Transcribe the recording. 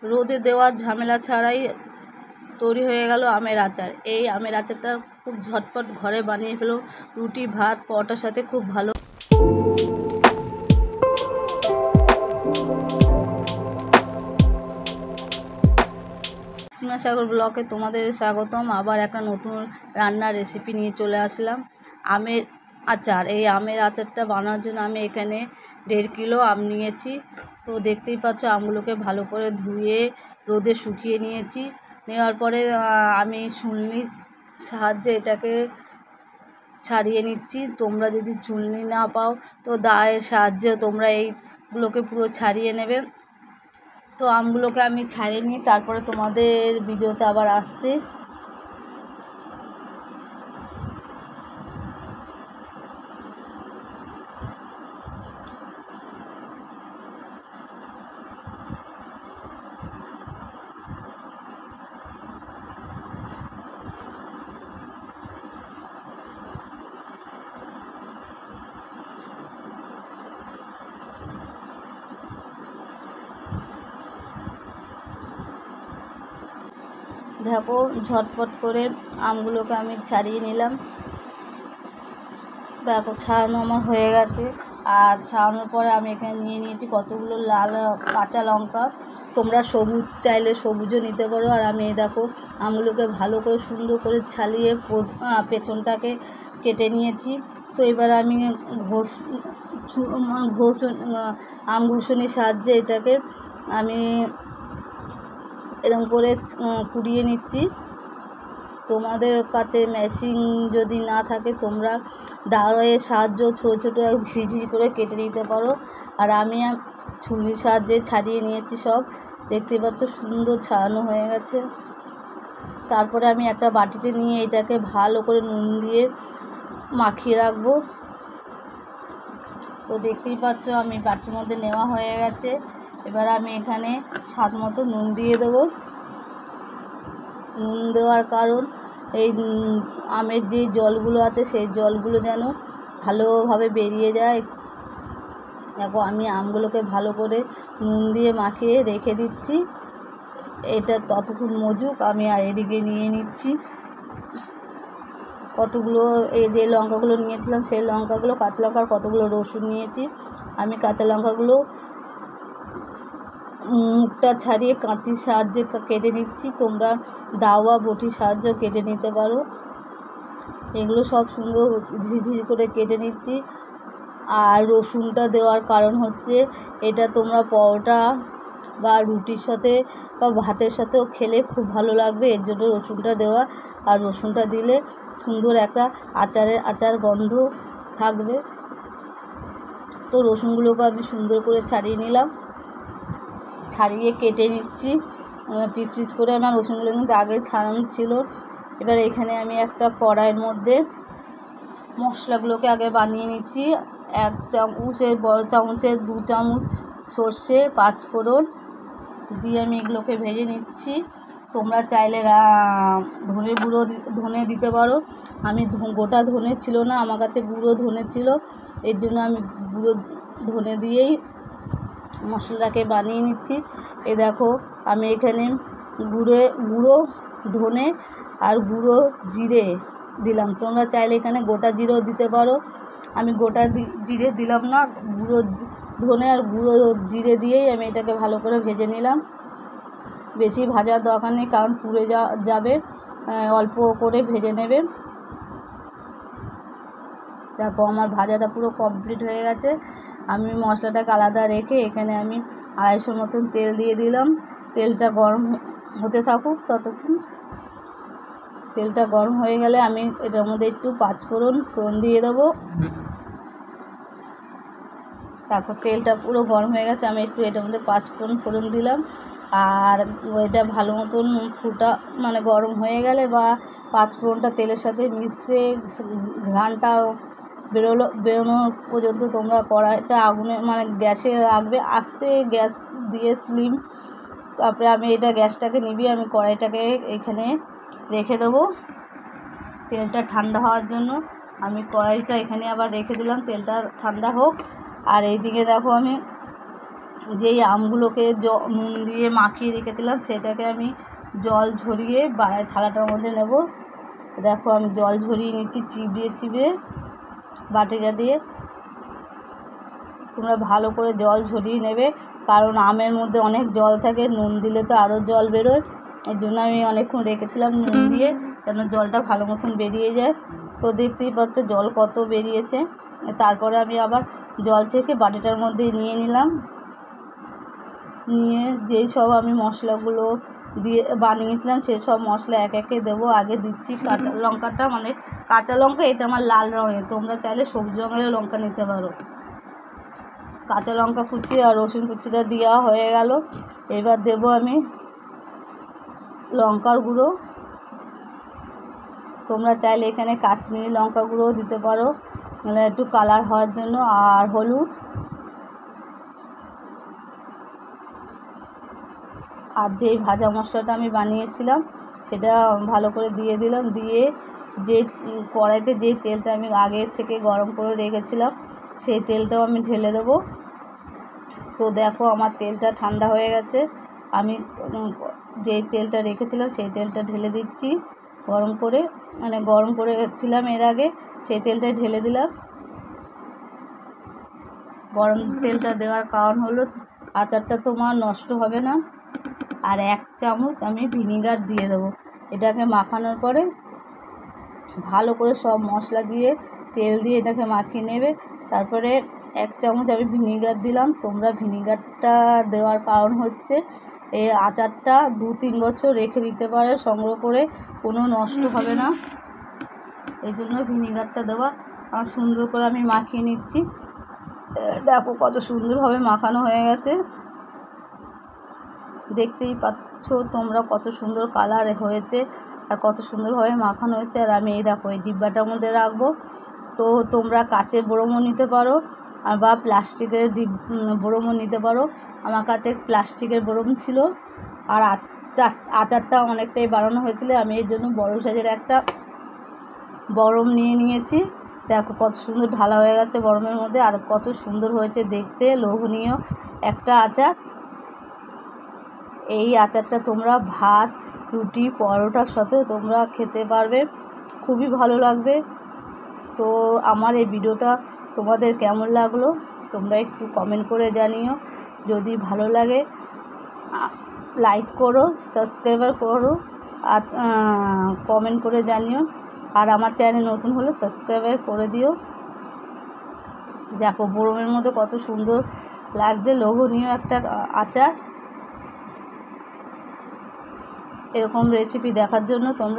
রোদে দেওয়ার ঝামেলা ছাড়াই তৈরি হয়ে গেল আমের আচার। এই আমের আচারটা খুব ঝটপট ঘরে বানিয়ে ফেলো, রুটি ভাত পরোটার সাথে খুব ভালো। সীমাসাগর ব্লকে তোমাদের স্বাগতম। আবার একটা নতুন রান্নার রেসিপি নিয়ে চলে আসলাম, আমের আচার। এই আমের আচারটা বানানোর জন্য আমি এখানে 1.5 কিলো আম নিয়েছি। তো দেখতেই পাচ্ছ আমগুলোকে ভালো করে ধুয়ে রোদে শুকিয়ে নিয়েছি। নেওয়ার পরে আমি ছুলনির সাহায্যে এটাকে ছাড়িয়ে নিচ্ছি। তোমরা যদি ছুলনি না পাও তো দায়ের সাহায্যে তোমরা এইগুলোকে পুরো ছাড়িয়ে নেবে। তো আমগুলোকে আমি ছাড়িয়ে নিই, তারপরে তোমাদের ভিডিওতে আবার আসছি। দেখো ঝটপট করে আমগুলোকে আমি ছাড়িয়ে নিলাম। দেখো ছাড়ানো আমার হয়ে গেছে। আর ছাড়ানোর পরে আমি এখানে নিয়ে নিয়েছি কতগুলো লাল কাঁচা লঙ্কা। তোমরা সবুজ চাইলে সবুজও নিতে পারো। আর আমি এই দেখো আমগুলোকে ভালো করে সুন্দর করে ছালিয়ে পেছনটাকে কেটে নিয়েছি। তো এবার আমি আম ঘষণির সাহায্যে এটাকে আমি এরকম করে কুড়িয়ে নিচ্ছি। তোমাদের কাছে মেশিন যদি না থাকে তোমরা দাঁড়ের সাহায্য ছোটো ছোটো ঝিঝি করে কেটে নিতে পারো। আর আমি ছুরির সাহায্যে ছাড়িয়ে নিয়েছি সব। দেখতে পাচ্ছ সুন্দর ছাড়ানো হয়ে গেছে। তারপরে আমি একটা বাটিতে নিয়ে এটাকে ভালো করে নুন দিয়ে মাখিয়ে রাখবো। তো দেখতেই পাচ্ছ আমি বাটির মধ্যে নেওয়া হয়ে গেছে। এবার আমি এখানে স্বাদ মতো নুন দিয়ে দেবো। নুন দেওয়ার কারণ এই আমের যে জলগুলো আছে সেই জলগুলো যেন ভালোভাবে বেরিয়ে যায়। দেখো আমি আমগুলোকে ভালো করে নুন দিয়ে মাখিয়ে রেখে দিচ্ছি। এটা ততক্ষণ মজুক, আমি আর এদিকে নিয়ে নিচ্ছি কতগুলো এই যে লঙ্কাগুলো নিয়েছিলাম সেই লঙ্কাগুলো, কাঁচা লঙ্কার কতগুলো রসুন নিয়েছি। আমি কাঁচা লঙ্কাগুলো মুখটা ছাড়িয়ে কাঁচির সাহায্যে কেটে নিচ্ছি। তোমরা দাওয়া বটির সাহায্যেও কেটে নিতে পারো। এগুলো সব সুন্দর ঝিঝি করে কেটে নিচ্ছি। আর রসুনটা দেওয়ার কারণ হচ্ছে এটা তোমরা পরোটা বা রুটির সাথে বা ভাতের সাথেও খেলে খুব ভালো লাগবে, এর জন্য রসুনটা দেওয়া। আর রসুনটা দিলে সুন্দর একটা আচার গন্ধ থাকবে। তো রসুনগুলোকে আমি সুন্দর করে ছাড়িয়ে নিলাম, ছাড়িয়ে কেটে নিচ্ছি পিস পিস করে। আমার রসুনগুলো কিন্তু আগে ছাড়ানো ছিল। এবার এখানে আমি একটা কড়াইয়ের মধ্যে মশলাগুলোকে আগে বানিয়ে নিচ্ছি। 1 চামচের বড় চামচের 2 চামচ সর্ষে 5 ফোড়ন দিয়ে আমি এগুলোকে ভেজে নিচ্ছি। তোমরা চাইলে ধনে দিতে পারো। আমি গোটা ধনে ছিল না আমার কাছে, গুঁড়ো ধনে ছিল, এর জন্য আমি গুঁড়ো ধনে দিয়েই মশলাটাকে বানিয়ে নিচ্ছি। এ দেখো আমি এখানে গুঁড়ো ধনে আর গুঁড়ো জিরে দিলাম। তোমরা চাইলে এখানে গোটা জিরেও দিতে পারো। আমি গোটা জিরে দিলাম না, গুঁড়ো ধনে আর গুঁড়ো জিরে দিয়েই আমি এটাকে ভালো করে ভেজে নিলাম। বেশি ভাজার দরকার নেই, কারণ পুড়ে যাবে, অল্প করে ভেজে নেবে। দেখো আমার ভাজাটা পুরো কমপ্লিট হয়ে গেছে। আমি মশলাটাকে আলাদা রেখে এখানে আমি 250 মতন তেল দিয়ে দিলাম। তেলটা গরম হতে থাকুক ততক্ষণ। তেলটা গরম হয়ে গেলে আমি এটার মধ্যে একটু 5 ফোড়ন দিয়ে দেবো। তারপর তেলটা পুরো গরম হয়ে গেছে, আমি একটু এটার মধ্যে 5 ফোড়ন দিলাম। আর এটা ভালো মতন গরম হয়ে গেলে বা 5 ফোড়নটা তেলের সাথে মিশে ঘ্রাণটা বেরোনো পর্যন্ত তোমরা কড়াইটা আগুনে গ্যাসে রাখবে, আস্তে গ্যাস দিয়ে স্লিম। তারপরে আমি এটা গ্যাসটাকে নিভিয়ে আমি কড়াইটাকে এখানে রেখে দেবো তেলটা ঠান্ডা হওয়ার জন্য। আমি কড়াইটা এখানে আবার রেখে দিলাম, তেলটা ঠান্ডা হোক। আর এইদিকে দেখো আমি যেই আমগুলোকে নুন দিয়ে মাখিয়ে রেখেছিলাম সেটাকে আমি জল ঝরিয়ে থালাটার মধ্যে নেব। দেখো আমি জল ঝরিয়ে নিচ্ছি চিবিয়ে বাটিটা দিয়ে। তোমরা ভালো করে জল ঝরিয়ে নেবে, কারণ আমের মধ্যে অনেক জল থাকে, নুন দিলে তো আরও জল বেরোয়। এর জন্য আমি অনেকক্ষণ রেখেছিলাম নুন দিয়ে, যেন জলটা ভালো মতন বেরিয়ে যায়। তো দেখতেই পাচ্ছ জল কত বেরিয়েছে। তারপরে আমি আবার জল ছেঁকে বাটিটার মধ্যে নিয়ে নিলাম। নিয়ে যেই সব আমি মশলাগুলো দিয়ে বানিয়েছিলাম সেসব মশলা একে দেবো। আগে দিচ্ছি কাঁচা লঙ্কাটা, মানে কাঁচা লঙ্কা, এটা আমার লাল রঙের, তোমরা চাইলে সবুজ রঙের লঙ্কা নিতে পারো। কাঁচা লঙ্কা কুচি আর রসুন কুচিটা দেওয়া হয়ে গেল। এবার দেবো আমি লঙ্কার গুঁড়ো। তোমরা চাইলে এখানে কাশ্মীরি লঙ্কা গুঁড়োও দিতে পারো, মানে একটু কালার হওয়ার জন্য। আর হলুদ, আর যেই ভাজা মশলাটা আমি বানিয়েছিলাম সেটা ভালো করে দিয়ে দিলাম। দিয়ে যে কড়াইতে যেই তেলটা আমি আগে থেকে গরম করে রেখেছিলাম সেই তেলটাও আমি ঢেলে দেবো। তো দেখো আমার তেলটা ঠান্ডা হয়ে গেছে। আমি যেই তেলটা রেখেছিলাম সেই তেলটা ঢেলে দিচ্ছি গরম করে, মানে গরম করেছিলাম এর আগে, সেই তেলটাই ঢেলে দিলাম। গরম তেলটা দেওয়ার কারণ হলো আচারটা তোমার নষ্ট হবে না। আর 1 চামচ আমি ভিনিগার দিয়ে দেবো। এটাকে মাখানোর পরে ভালো করে সব মশলা দিয়ে তেল দিয়ে এটাকে মাখিয়ে নেবে। তারপরে 1 চামচ আমি ভিনিগার দিলাম। তোমরা ভিনিগারটা দেওয়ার কারণ হচ্ছে এই আচারটা 2-3 বছর রেখে দিতে পারে সংগ্রহ করে, কোনো নষ্ট হবে না, এই জন্য ভিনিগারটা দেওয়া। আর সুন্দর করে আমি মাখিয়ে নিচ্ছি। দেখো কত সুন্দরভাবে মাখানো হয়ে গেছে, দেখতেই পাচ্ছ তোমরা কত সুন্দর কালার হয়েছে আর কত সুন্দরভাবে মাখানো হয়েছে। আর আমি এই দেখো এই ডিব্বাটার মধ্যে রাখবো। তো তোমরা কাচের বরমও নিতে পারো আর বা প্লাস্টিকের বরমও নিতে পারো। আমার কাছে প্লাস্টিকের বরম ছিল। আর আচারটা অনেকটাই বানানো হয়েছিল, আমি এর জন্য বড় সাইজের একটা বরম নিয়ে নিয়েছি। দেখো কত সুন্দর ঢালা হয়ে গেছে বরমের মধ্যে, আর কত সুন্দর হয়েছে দেখতে, লোভনীয় একটা আচার। এই আচারটা তোমরা ভাত, রুটি, পরোটার সাথেও তোমরা খেতে পারবে, খুবই ভালো লাগবে। তো আমার এই ভিডিওটা তোমাদের কেমন লাগলো তোমরা একটু কমেন্ট করে জানিও। যদি ভালো লাগে লাইক করো, সাবস্ক্রাইব করো, আর কমেন্ট করে জানিও। আর আমার চ্যানেল নতুন হলে সাবস্ক্রাইব করে দিও। দেখো বরমের মধ্যে কত সুন্দর লাগছে, লোভনীয় একটা আচার। এরকম রেসিপি দেখার জন্য তোমরা